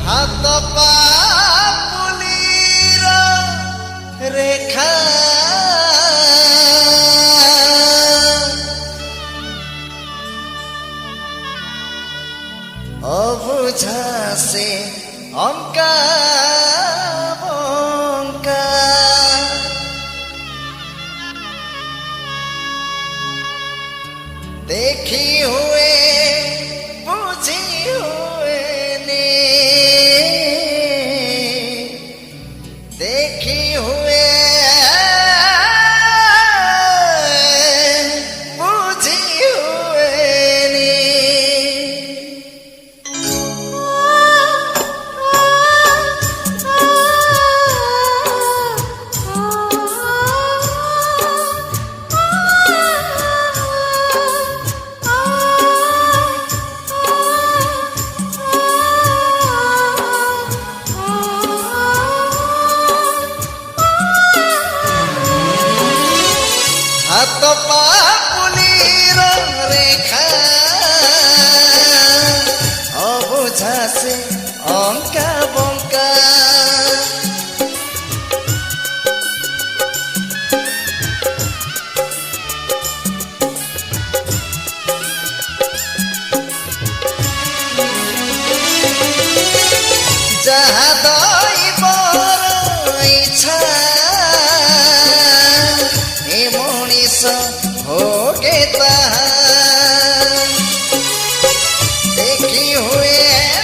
हाथ पापुलीर रेखा अबुझा से अंका बंका देखी हुए बुझी हुए ने देखी हुए बुझी हुए ने हाथ पापुलीर रेखा अबुझा से अंका बंका जहाँ दैवर इच्छा मनीष होगे देखी हुए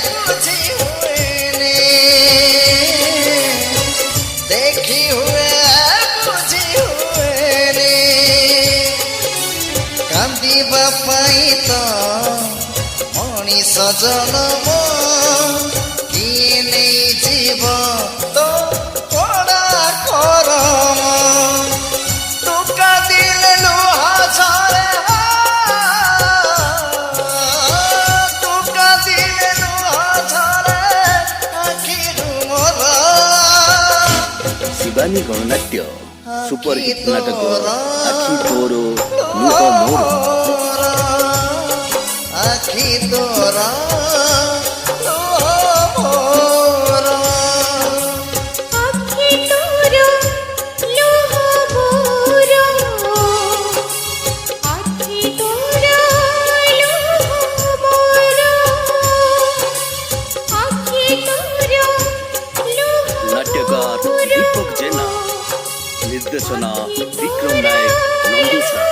बुझी हुए ने देखी हुए बुझी हुए ने कांदिबा पाई तो मनीष जन्म किए नहीं जीव तो पड़ा करम शिवानी गणनाट्य सुपरहिट नाटक आखि तोरो लुह मोर आखि तोरा लुह मोर आखि तोरा लुह मोर आखि तोरा लुह मोर आखि तोरा लुह नाट्यकार दीपक जेना निर्देशना विक्रम नायक नंदुसा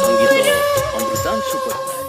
संगीत अमृतांशु पट्टनायक।